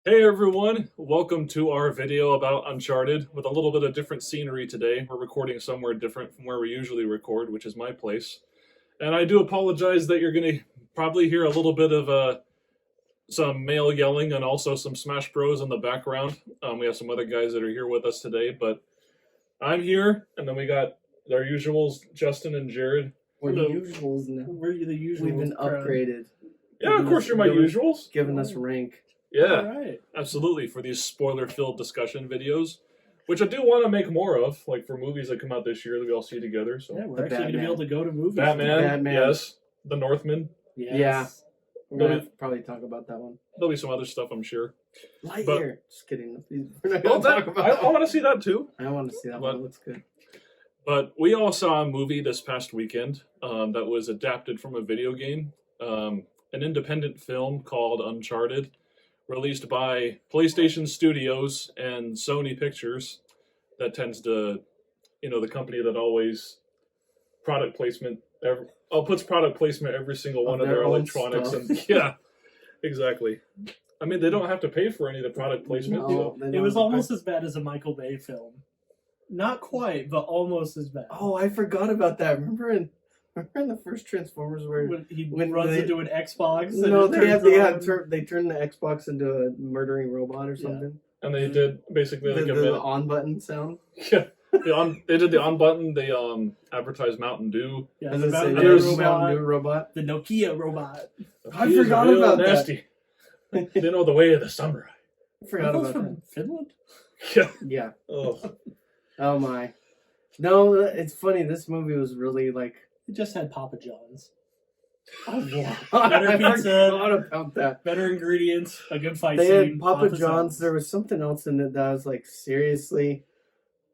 Hey everyone, welcome to our video about Uncharted with a little bit of different scenery today. We're recording somewhere different from where we usually record, which is my place. And I do apologize that you're going to probably hear a little bit of some male yelling and also some Smash Bros in the background. We have some other guys that are here with us today, but I'm here, and then we got our usuals, Justin and Jared. We're the usuals now. We're the usuals. We've been upgraded. Yeah, of course you're my usuals. Giving us rank. Yeah, Right. absolutely, for these spoiler-filled discussion videos, which I do want to make more of, like for movies that come out this year that we all see together. So Yeah, we're The actually going to be Batman. able to go to movies. Batman, yes, The Northman. Yes. Yeah. We're But gonna have to probably talk about that one. There'll be some other stuff, I'm sure. Lightyear. Just kidding. We're not Well, gonna talk about I want to see that too. I want to see that one. It looks good. But we all saw a movie this past weekend that was adapted from a video game, an independent film called Uncharted, released by PlayStation Studios and Sony Pictures. That tends to, the company that always puts product placement every single one of their own electronics. stuff. And yeah, exactly. I mean, they don't have to pay for any of the product placement. No, they It don't was have to almost pay- as bad as a Michael Bay film. Not quite, but almost as bad. Oh, I forgot about that. Remember in the first Transformers where When he when runs they- into an Xbox. And no, it they turns they on. turned the Xbox into a murdering robot or Yeah. something. And they did basically like a The minute. on button sound. Yeah, they did the on button. They advertised Mountain Dew. Yeah, As the I say, Mountain there's Dew Mountain Dew robot, robot. the Nokia robot. I He is forgot real about that. nasty. They know the way of the samurai. I forgot Are those about from that. Finland? Yeah. Yeah. Oh, Oh my. No, it's funny. This movie was really like. It just had Papa John's. Oh yeah. Better I pizza. forgot about that. Better ingredients, a good fight They scene. had Papa John's. There was something else in it that I was like, seriously.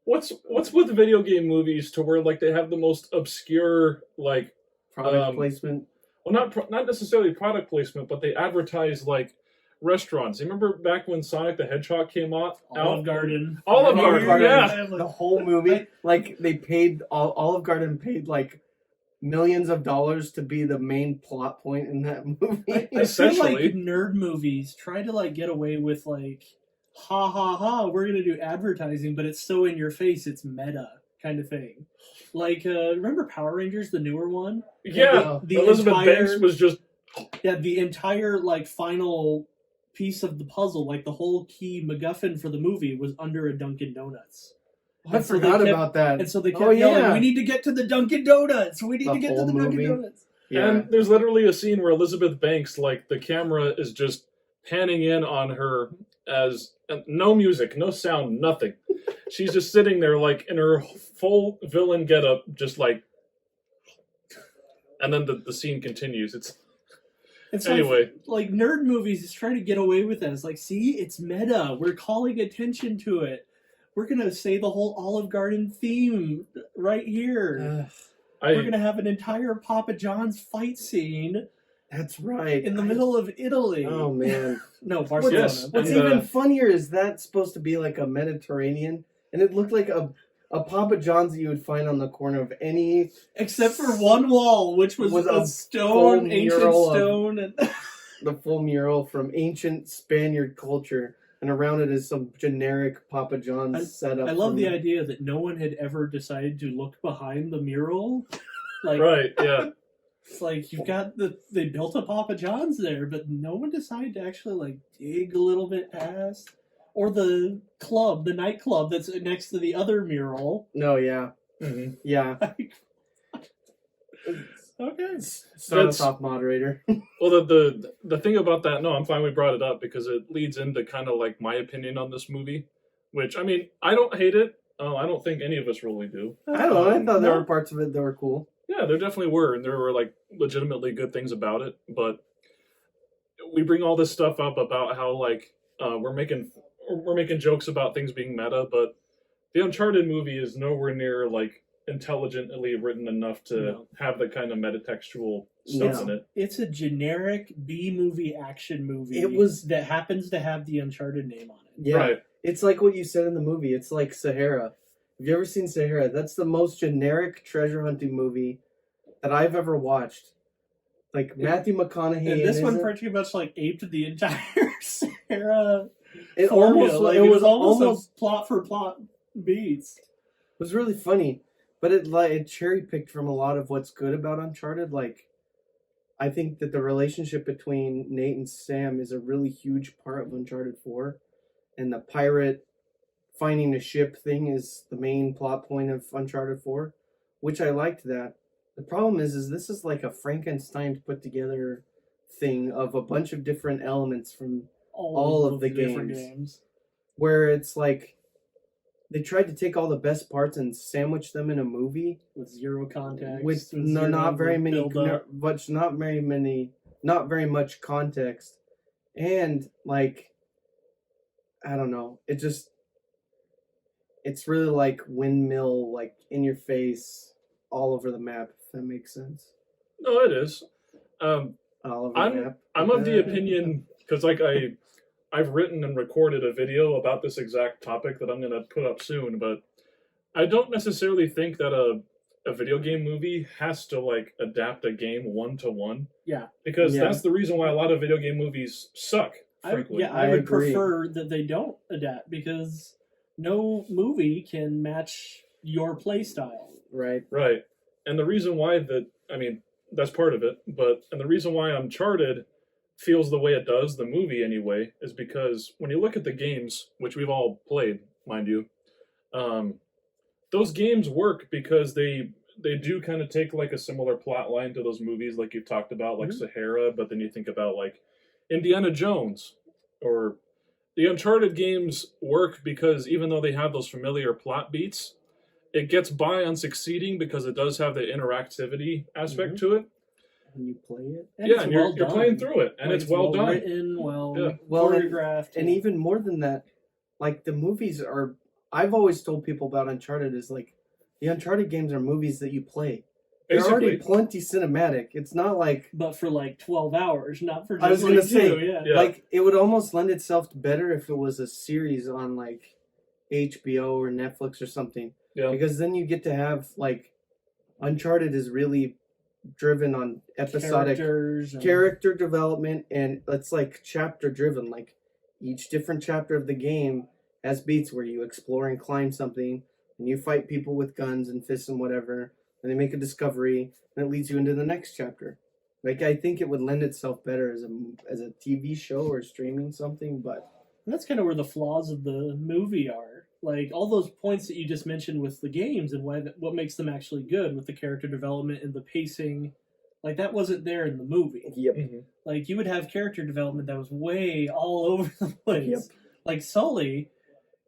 what's with video game movies to where like they have the most obscure like Product placement. well not necessarily product placement, but they advertise like restaurants. You remember back when Sonic the Hedgehog came out? Olive Garden. Olive Garden, yeah. The whole movie, like they paid. Olive Garden paid like millions of dollars to be the main plot point in that movie. I feel Essentially. like nerd movies try to like get away with like, ha ha ha, we're gonna do advertising, but it's so in your face, it's meta kind of thing. Like, remember Power Rangers, the newer one? Yeah, The Elizabeth entire- Banks was just Yeah, the entire like final piece of the puzzle, like the whole key MacGuffin for the movie, was under a Dunkin' Donuts. I And so they forgot kept- about that. And so they kept Oh, yelling, yeah. "We need to get to the Dunkin' Donuts. We need The to get to whole the Dunkin' movie. Donuts." Yeah. And there's literally a scene where Elizabeth Banks, like the camera is just panning in on her as no music, no sound, nothing. She's just sitting there like in her full villain getup, just like, and then the scene continues. It's Anyway. like nerd movies is trying to get away with that. It's like, see, it's meta. We're calling attention to it. We're gonna say the whole Olive Garden theme right here. We're gonna have an entire Papa John's fight scene That's right. in the middle of Italy. Oh man. No, Barcelona. Yes. What's And, even funnier is that supposed to be like a Mediterranean, and it looked like a Papa John's that you would find on the corner of any. Except for one wall, which was Was a a stone, full ancient mural of- stone, and The full mural from ancient Spaniard culture, and around it is some generic Papa John's setup. I love from- the idea that no one had ever decided to look behind the mural. Like, right, yeah. it's like you've got they built a Papa John's there, but no one decided to actually like dig a little bit past. Or the nightclub that's next to the other mural. No, yeah, hmm yeah. Okay. Start us off, moderator. Well, the thing about that, no, I'm fine we brought it up because it leads into kind of like my opinion on this movie, which, I mean, I don't hate it. I don't think any of us really do. I don't know. I thought there No. were parts of it that were cool. Yeah, there definitely were, and there were like legitimately good things about it. But we bring all this stuff up about how like we're making jokes about things being meta, but the Uncharted movie is nowhere near like intelligently written enough to No. have the kind of metatextual stuff No. in it. It's a generic B movie action movie. It was- that happens to have the Uncharted name on it. Yeah, Right. it's like what you said in the movie. It's like Sahara. Have you ever seen Sahara? That's the most generic treasure hunting movie that I've ever watched. Like Matthew McConaughey. And this in one it. pretty much like aped the entire Sarah It formula. almost Like, it was almost a plot for plot beats. It was really funny, but it cherry picked from a lot of what's good about Uncharted. Like, I think that the relationship between Nate and Sam is a really huge part of Uncharted 4, and the pirate finding a ship thing is the main plot point of Uncharted 4, which I liked that. The problem is this is like a Frankenstein put together thing of a bunch of different elements from all of the different games. Where it's like they tried to take all the best parts and sandwich them in a movie with zero context, with not very much context, and like I don't know, it's really like windmill, like in your face, all over the map. If that makes sense. No, it is. All over the map. I'm of the opinion, because like I've written and recorded a video about this exact topic that I'm going to put up soon, but I don't necessarily think that a video game movie has to like adapt a game 1-to-1. Yeah. Because that's the reason why a lot of video game movies suck, frankly. I would prefer that they don't adapt, because no movie can match your play style. Right. Right. And the reason why that's part of it, and the reason why Uncharted feels the way it does, the movie anyway, is because when you look at the games, which we've all played, mind you, those games work because they do kind of take like a similar plot line to those movies like you've talked about, like Sahara, but then you think about like Indiana Jones, or the Uncharted games work because even though they have those familiar plot beats, it gets by on succeeding because it does have the interactivity aspect to it. And you play it. And you're playing through it, and it's well done. Written, choreographed. And even more than that, like the movies are, I've always told people about Uncharted is like, the Uncharted games are movies that you play. They're already plenty cinematic. It's not like... But for like 12 hours, not for just I was going to say, yeah. Like, it would almost lend itself better if it was a series on like HBO or Netflix or something. Yeah. Because then you get to have like, Uncharted is really driven on episodic character development, and it's like chapter driven. Like each different chapter of the game has beats where you explore and climb something, and you fight people with guns and fists and whatever, and they make a discovery, and it leads you into the next chapter. Like I think it would lend itself better as a TV show or streaming something, but that's kind of where the flaws of the movie are. Like all those points that you just mentioned with the games and what makes them actually good with the character development and the pacing, like that wasn't there in the movie. Yep. Mm-hmm. Like you would have character development that was way all over the place. Yep. Like Sully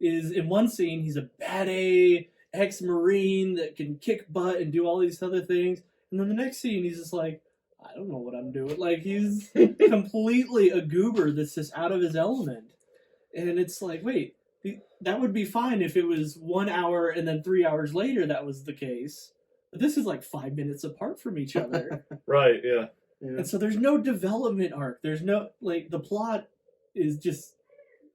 is in one scene, he's a bad A ex-Marine that can kick butt and do all these other things, and then the next scene he's just like, I don't know what I'm doing. Like he's completely a goober that's just out of his element, and it's like, wait. That would be fine if it was 1 hour and then 3 hours later that was the case. But this is like 5 minutes apart from each other. Right, yeah. And so there's no development arc. There's no, like, the plot is just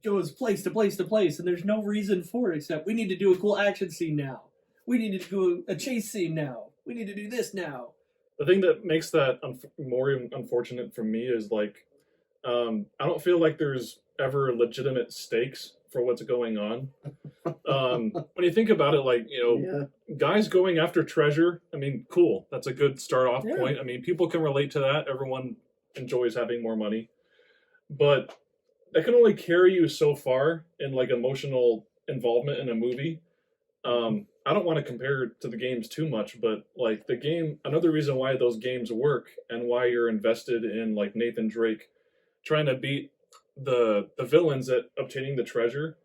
goes place to place to place, and there's no reason for it except we need to do a cool action scene now. We need to do a chase scene now. We need to do this now. The thing that makes that more unfortunate for me is like, I don't feel like there's ever legitimate stakes for what's going on. When you think about it, like, guys going after treasure, I mean, cool. That's a good start off point. I mean, people can relate to that. Everyone enjoys having more money. But that can only carry you so far in like emotional involvement in a movie. I don't want to compare it to the games too much, but like the game, another reason why those games work and why you're invested in like Nathan Drake trying to beat the villains at obtaining the treasure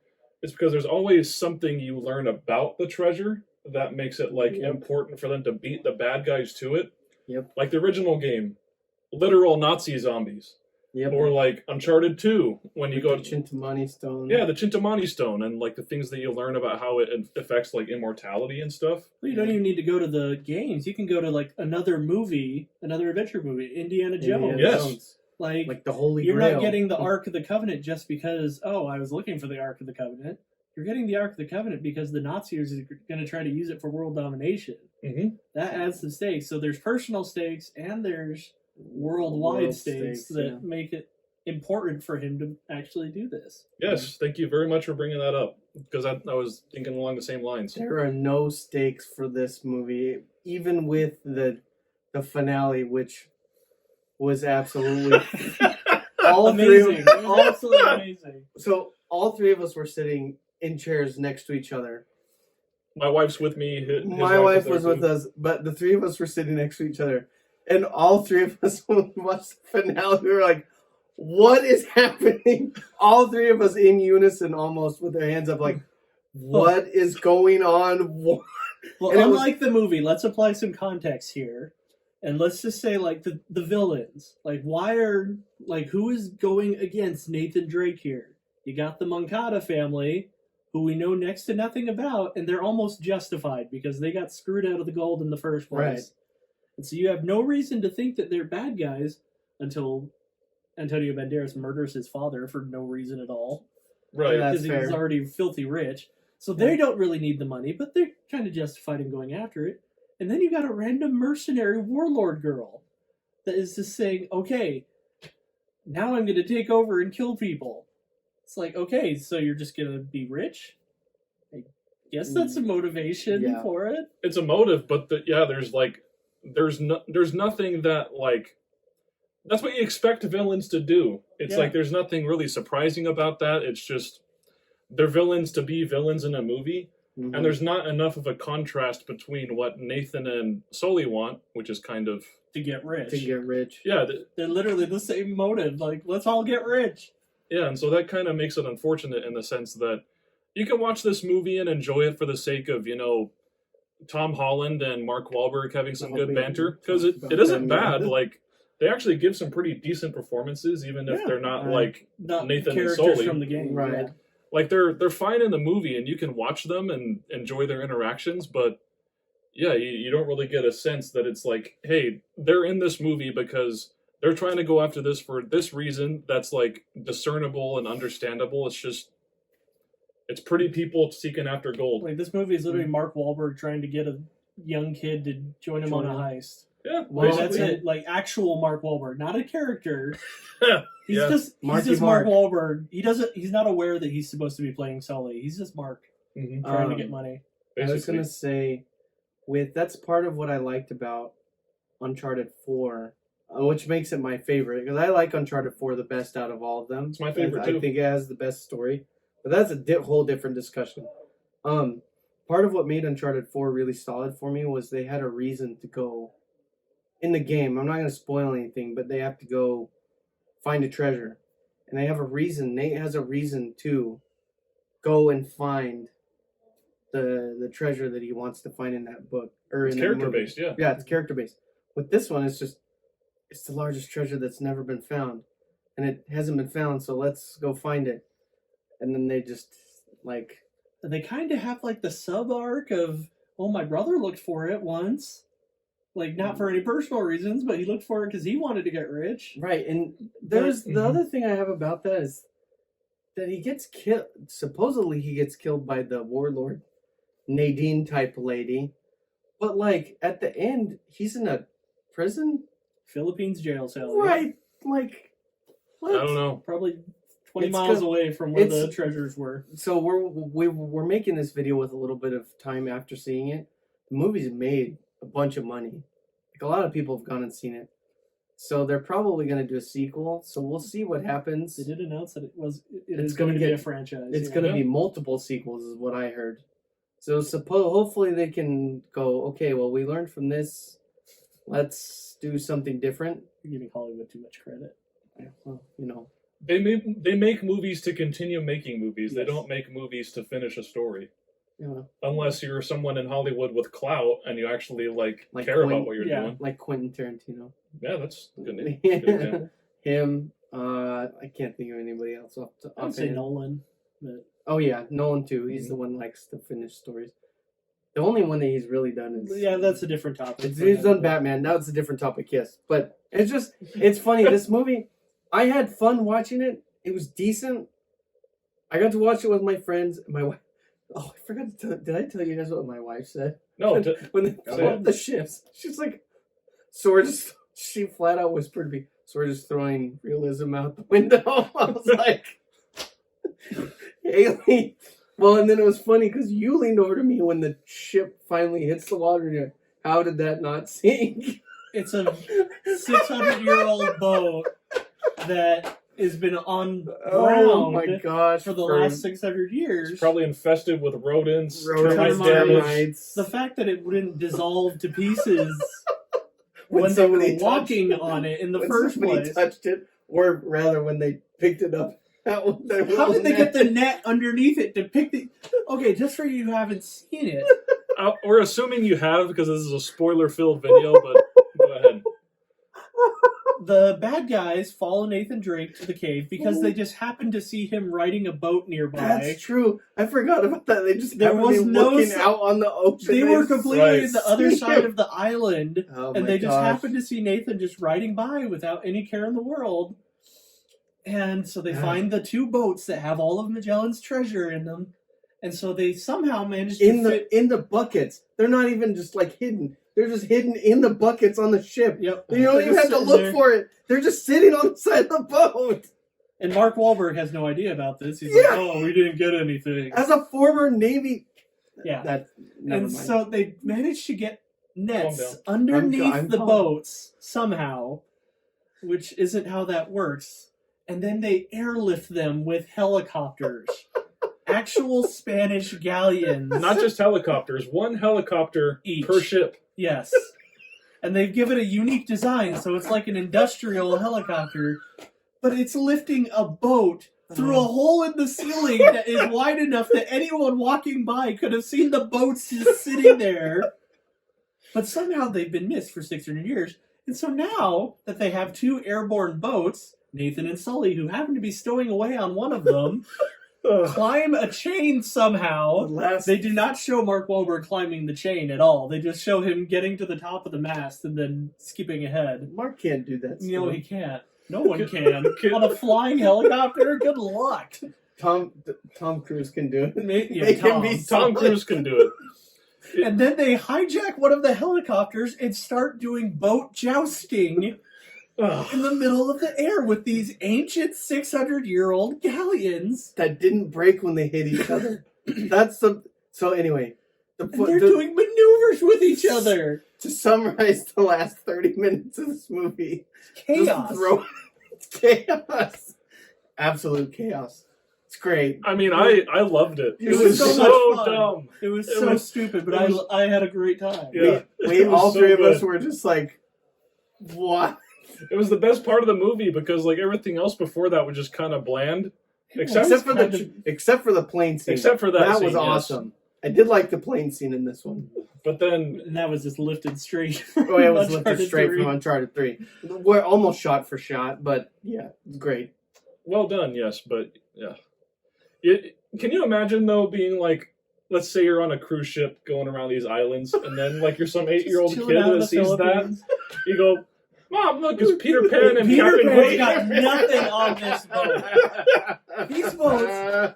is because there's always something you learn about the treasure that makes it like important for them to beat the bad guys to it. Yep. Like the original game, literal Nazi zombies. Yep. Or like Uncharted 2, when you go to Chintamani Stone. Yeah, the Chintamani Stone, and like the things that you learn about how it affects like immortality and stuff. Well, you don't even need to go to the games. You can go to like another movie, another adventure movie, Indiana Jones. Yes. Like the Holy Grail. You're not getting the Ark of the Covenant just because, I was looking for the Ark of the Covenant. You're getting the Ark of the Covenant because the Nazis are going to try to use it for world domination. Mm-hmm. That adds the stakes. So there's personal stakes and there's worldwide stakes that make it important for him to actually do this. Yes, thank you very much for bringing that up, because I was thinking along the same lines. There are no stakes for this movie, even with the finale, which was absolutely Amazing. Absolutely amazing. So all three of us were sitting in chairs next to each other. My wife's with me. My wife was with us, but the three of us were sitting next to each other. And all three of us, when we watched the finale, we were like, what is happening? All three of us in unison, almost with our hands up, like, what is going on? Well, unlike the movie, let's apply some context here. And let's just say, like, the villains. Like, who is going against Nathan Drake here? You got the Moncada family, who we know next to nothing about, and they're almost justified because they got screwed out of the gold in the first place. Right. And so you have no reason to think that they're bad guys until Antonio Banderas murders his father for no reason at all. Right. Because he's already filthy rich. So they don't really need the money, but they're kind of justified in going after it. And then you got a random mercenary warlord girl that is just saying, okay, now I'm going to take over and kill people. It's like, okay, so you're just going to be rich? I guess that's a motivation for it. It's a motive, but there's nothing that, like, that's what you expect villains to do. It's like there's nothing really surprising about that. It's just they're villains to be villains in a movie. Mm-hmm. And there's not enough of a contrast between what Nathan and Sully want, which is kind of to get rich. Yeah. They're literally the same motive. Like, let's all get rich. Yeah, and so that kind of makes it unfortunate in the sense that you can watch this movie and enjoy it for the sake of, Tom Holland and Mark Wahlberg having some good banter. Because it isn't bad. Like, they actually give some pretty decent performances, even if they're not Nathan and Sully from the game. Right. Yeah. Like, they're fine in the movie, and you can watch them and enjoy their interactions, but yeah, you don't really get a sense that it's like, hey, they're in this movie because they're trying to go after this for this reason that's, like, discernible and understandable. It's pretty people seeking after gold. Like, this movie is literally Mark Wahlberg trying to get a young kid to join him on a heist. Yeah, well, that's it. Like, actual Mark Wahlberg, not a character. He's just Mark Wahlberg. He's not aware that he's supposed to be playing Sully. He's just Mark trying to get money. Basically. I was gonna say, that's part of what I liked about Uncharted 4, which makes it my favorite, because I like Uncharted 4 the best out of all of them. It's my favorite too. I think it has the best story, but that's a whole different discussion. Part of what made Uncharted 4 really solid for me was they had a reason to go in the game. I'm not going to spoil anything, but they have to go find a treasure. And they have a reason. Nate has a reason to go and find the treasure that he wants to find in that book. It's character-based, yeah. Yeah, it's character-based. With this one, it's the largest treasure that's never been found. And it hasn't been found, so let's go find it. And then they just, like... They kind of have, like, the sub-arc of, my brother looked for it once. Like, not for any personal reasons, but he looked for it because he wanted to get rich. Right, and the other thing I have about that is that he gets killed. Supposedly he gets killed by the warlord Nadine type lady. But, like, at the end, he's in a prison? Philippines jail cell. Right, like, what? I don't know. Probably 20 miles away from where the treasures were. So we're making this video with a little bit of time after seeing it. The movie's made a bunch of money. Like, a lot of people have gone and seen it. So they're probably going to do a sequel. So we'll see what happens. They did announce that it's going to be a franchise. It's going to be multiple sequels is what I heard. So hopefully they can go, okay, well, we learned from this. Let's do something different. You're giving Hollywood too much credit. Yeah, well, They make movies to continue making movies. Yes. They don't make movies to finish a story. Yeah. Unless you're someone in Hollywood with clout and you actually care about what you're doing. Like Quentin Tarantino. Yeah, that's good name. Him. I can't think of anybody else I'd say Nolan. But... Oh yeah, Nolan too. He's the one who likes to finish stories. The only one that he's really done is... Yeah, that's a different topic. He's done Batman. Now it's a different topic, yes. But it's funny. This movie, I had fun watching it. It was decent. I got to watch it with my friends. My wife... Oh, I forgot to did I tell you guys what my wife said? No. When they pulled up the ships, she's like... she flat out whispered to me, So we're just throwing realism out the window. I was like, Haley. Well, and then it was funny because you leaned over to me when the ship finally hits the water and you're like, how did that not sink? It's a 600-year-old boat that has been on ground my gosh, for the last 600 years. It's probably infested with rodents, termites. The fact that it wouldn't dissolve to pieces when they somebody were walking on it in the first place. Touched it, or rather, when they picked it up. How did they get the net underneath it to pick the... Okay, just for you who haven't seen it. We're assuming you have because this is a spoiler-filled video, but go ahead. The bad guys follow Nathan Drake to the cave because they just happened to see him riding a boat nearby. That's true. I forgot about that. They just there was no looking out on the ocean. They were completely on the other side of the island, and they just happened to see Nathan just riding by without any care in the world. And so they find the 2 boats that have all of Magellan's treasure in them, and so they somehow managed to fit in the buckets. They're not even just like hidden. They're just hidden in the buckets on the ship. Yep. You don't even have to look for it. They're just sitting on the side of the boat. And Mark Wahlberg has no idea about this. He's like, "Oh, we didn't get anything." As a former Navy, never mind. So they managed to get nets underneath the boats somehow, which isn't how that works. And then they airlift them with helicopters. Actual Spanish galleons. Not just helicopters. 1 helicopter each per ship. Yes. And they've given a unique design, so it's like an industrial helicopter, but it's lifting a boat through a hole in the ceiling that is wide enough that anyone walking by could have seen the boats just sitting there. But somehow they've been missed for 600 years. And so now that they have 2 airborne boats, Nathan and Sully, who happen to be stowing away on one of them, climb a chain somehow. They do not show Mark Wahlberg climbing the chain at all. They just show him getting to the top of the mast and then skipping ahead. Mark can't do that. No, he can't. No one can. On a flying helicopter? Good luck. Tom Cruise can do it. Yeah, Tom Cruise can do it. And then they hijack one of the helicopters and start doing boat jousting in the middle of the air with these ancient 600-year-old galleons that didn't break when they hit each other. So anyway, they're doing maneuvers with each other. To summarize the last 30 minutes of this movie, chaos. It's chaos, absolute chaos. It's great. I mean, I loved it. It was so dumb. It was so stupid, but I had a great time. Yeah, we all 3 of us were just like, what? It was the best part of the movie because like everything else before that was just kind of bland, except for the plane scene. Except for that scene, was awesome. I did like the plane scene in this one. But then that was just lifted straight. Oh, yeah, it was lifted straight from Uncharted 3. We're almost shot for shot, but yeah, it's great. Well done, yes, but yeah. Can you imagine though being like, let's say you're on a cruise ship going around these islands, and then like you're some 8-year-old kid that sees that, you go, "Mom, look, it's Peter Pan and Captain Peter Pan got nothing on this boat." These boats,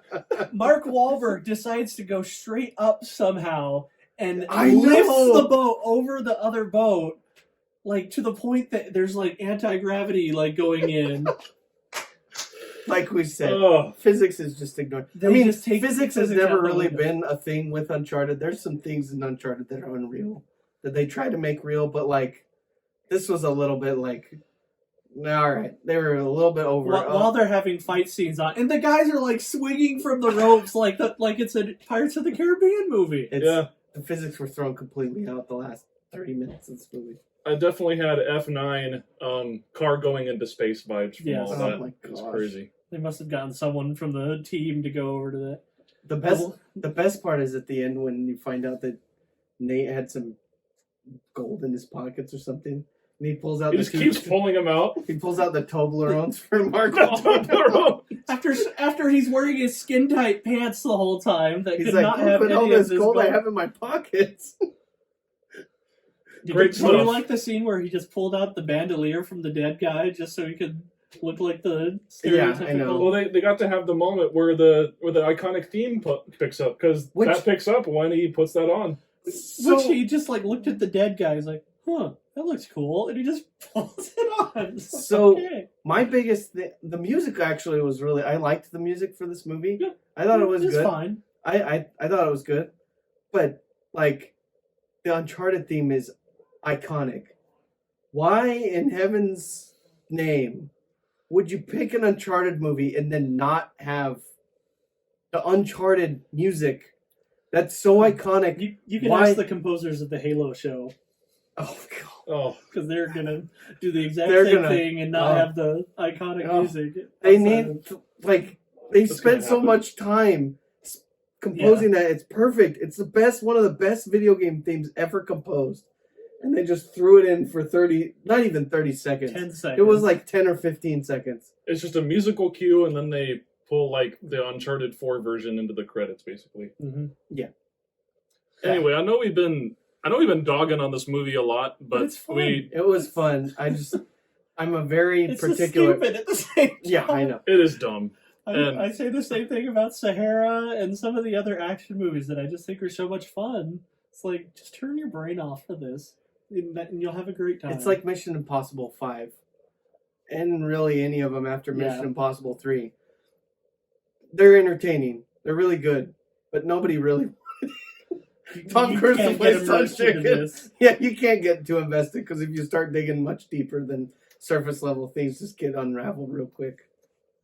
Mark Wahlberg decides to go straight up somehow and lifts the boat over the other boat, like to the point that there's like anti-gravity like going in. Like we said, physics is just ignored. Physics has never really been a thing with Uncharted. There's some things in Uncharted that are unreal, that they try to make real, but like, this was a little bit like, all right, they were a little bit over. While they're having fight scenes on, and the guys are like swinging from the ropes like it's a Pirates of the Caribbean movie. The physics were thrown completely out the last 30 minutes of this movie. I definitely had F9 car going into space vibes from all that. Oh my gosh. It was crazy. They must have gotten someone from the team to go over to that. The best part is at the end when you find out that Nate had some gold in his pockets or something, and he pulls out. He just keeps pulling them out. He pulls out the Toblerones for Mark Wahlberg. After he's wearing his skin tight pants the whole time, that he's could like, not have any all of this this gold I have in my pockets. Did you like the scene where he just pulled out the bandolier from the dead guy just so he could look like the stereotypical? Yeah, I know. Well, they got to have the moment where the iconic theme picks up, because that picks up when he puts that on. Which he just like looked at the dead guy. He's like, huh, that looks cool, and he just pulls it on. So okay. my biggest the music actually was really, I liked the music for this movie. Yeah. I thought it was It's good. fine. I thought it was good, but like the Uncharted theme is iconic. Why in heaven's name would you pick an Uncharted movie and then not have the Uncharted music that's so iconic? You can Why- ask the composers of the Halo show, Oh god. Oh, because they're gonna do the exact They're same gonna- thing and not have the iconic Oh. music. They outside need of- like they That's spent gonna so happen. much time composing that. It's perfect. It's the best, one of the best video game themes ever composed. And they just threw it in for 30, not even 30 seconds. 10 seconds. It was like 10 or 15 seconds. it's just a musical cue, and then they pull like the Uncharted 4 version into the credits, basically. Mhm. Anyway, I know we've been dogging on this movie a lot, but it's fun. It was fun. I'm a very It's so particular. stupid at the same time. Yeah, I know. it is dumb. And- I say the same thing about Sahara and some of the other action movies that I just think are so much fun. It's like, just turn your brain off for this, and you'll have a great time. It's like Mission Impossible 5. And really any of them after Mission Yeah. Impossible 3. They're entertaining. They're really good. But nobody really. Tom You Cruise can't plays get immersed Tom into Chicken. this. Yeah, you can't get too invested because if you start digging much deeper than surface level, things just get unraveled real quick.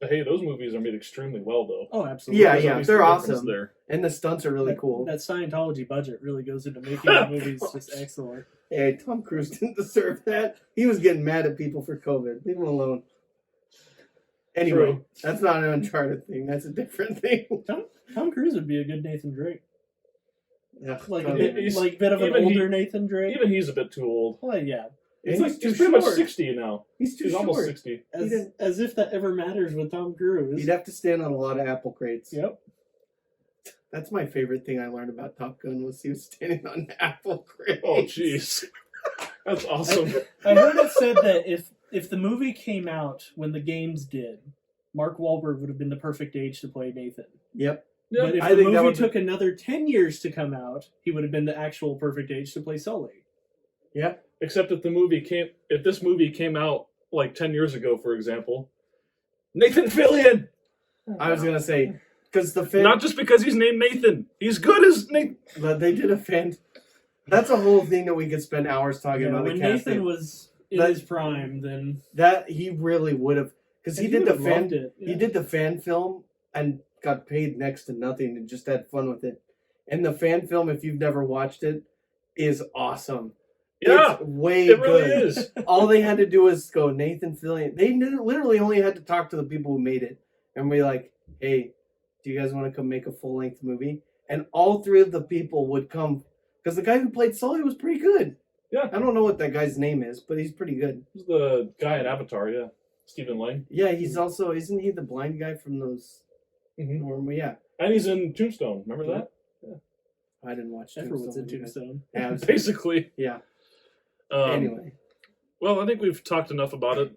But hey, those movies are made extremely well, though. Oh, absolutely. Yeah, There's yeah, at least they're a difference awesome. There. And the stunts are really cool. That Scientology budget really goes into making the movies just excellent. Hey, Tom Cruise didn't deserve that. He was getting mad at people for COVID. Leave him alone. Anyway, True. that's not an Uncharted thing. That's a different thing. Tom Cruise would be a good Nathan Drake. Yeah, Like a totally. bit, bit of an even he- older Nathan Drake. Even he's a bit too old. Well, yeah. And He's pretty much 60 now. He's too He's short. almost 60. As if that ever matters with Tom Cruise. He'd have to stand on a lot of apple crates. Yep. That's my favorite thing I learned about Top Gun was he was standing on apple crates. Oh, jeez. That's awesome. I heard it said that if the movie came out when the games did, Mark Wahlberg would have been the perfect age to play Nathan. Yep. Yeah, But if I the think that movie would be- took another 10 years to come out, he would have been the actual perfect age to play Sully. Yeah. except if this movie came out like 10 years ago, for example, Nathan Fillion! I was gonna say because the fan, Not just because he's named Nathan. He's good as Nathan. but they did a fan. That's a whole thing that we could spend hours talking about. When The casting. Nathan was in That- his prime, then That he really would have, because he did would the have fan. loved it. He did the fan film and got paid next to nothing and just had fun with it. And the fan film, if you've never watched it, is awesome. Yeah, It's way it really good. is. All they had to do was go Nathan Fillion. They literally only had to talk to the people who made it and be like, "Hey, do you guys want to come make a full length movie?" And all three of the people would come because the guy who played Sully was pretty good. Yeah. I don't know what that guy's name is, but he's pretty good. He's the guy in Avatar, yeah. Stephen Lang. Yeah, he's also, isn't he the blind guy from those? Mm-hmm. Yeah, And he's in Tombstone. Remember that? I didn't watch everyone's in Tombstone. Tombstone. Yeah, it was- Basically. yeah. Anyway. Well, I think we've talked enough about it.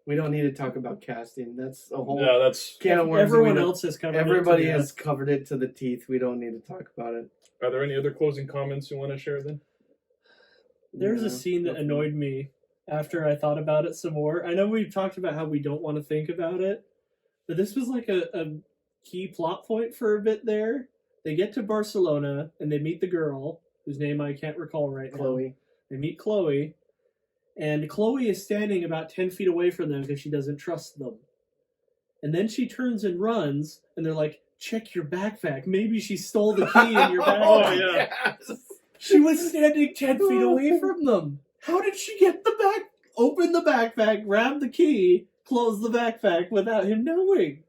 We don't need to talk about casting. That's a whole Yeah, that's. can of worms. Everyone We don't- else has covered Everybody it to has death. covered it to the teeth. We don't need to talk about it. Are there any other closing comments you want to share then? There's No, a scene that nothing. annoyed me after I thought about it some more. I know we've talked about how we don't want to think about it, but this was like a key plot point for a bit there. They get to Barcelona and they meet the girl, whose name I can't recall right now. Chloe. They meet Chloe, and Chloe is standing about 10 feet away from them because she doesn't trust them. And then she turns and runs, and they're like, check your backpack. Maybe she stole the key in your backpack. Oh, yeah. Yes. She was standing 10 feet away from them. How did she get open the backpack, grab the key, close the backpack without him knowing?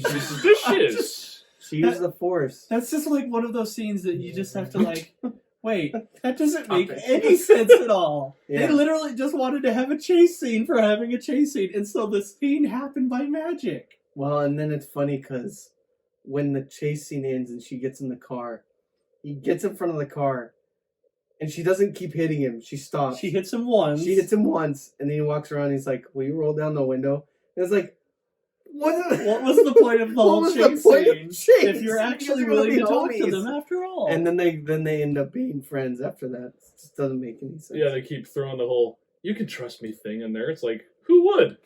Suspicious. She used the force. That's just like one of those scenes that you just have to like, wait, that doesn't make Stop it. any sense at all. Yeah. They literally just wanted to have a chase scene for having a chase scene, and so the scene happened by magic. Well, and then it's funny because when the chase scene ends and she gets in the car, he gets in front of the car, and she doesn't keep hitting him. She stops. She hits him once. She hits him once, and then he walks around. And he's like, "Will you roll down the window?" And it's like, What was the point of the whole was the chase point of scene chase? if you're actually Because willing to they're talk gonna to be them homies. after all? And then they end up being friends after that. It just doesn't make any sense. Yeah, they keep throwing the whole "you can trust me" thing in there. It's like, who would?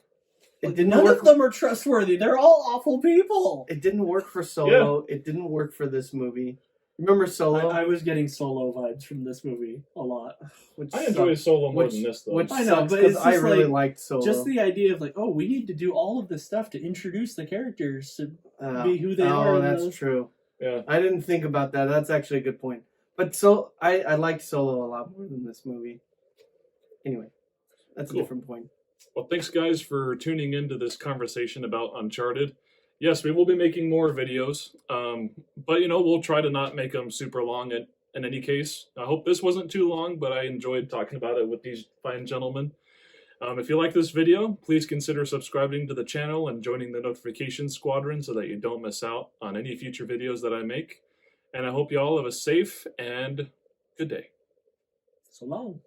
It didn't None work. of them are trustworthy. They're all awful people. It didn't work for Solo. It didn't work for this movie. Remember Solo? I was getting Solo vibes from this movie a lot. Which I enjoy Solo more than this, though. Which I know, sucks but 'cause it's I just really like- liked Solo. Just the idea of like, oh, we need to do all of this stuff to introduce the characters to be who they are. Oh, that's true. Yeah. I didn't think about that. That's actually a good point. But I liked Solo a lot more than this movie. Anyway, that's Cool. a different point. Well, thanks, guys, for tuning into this conversation about Uncharted. Yes, we will be making more videos, but, we'll try to not make them super long in any case. I hope this wasn't too long, but I enjoyed talking about it with these fine gentlemen. If you like this video, please consider subscribing to the channel and joining the notification squadron so that you don't miss out on any future videos that I make. And I hope you all have a safe and good day. So long.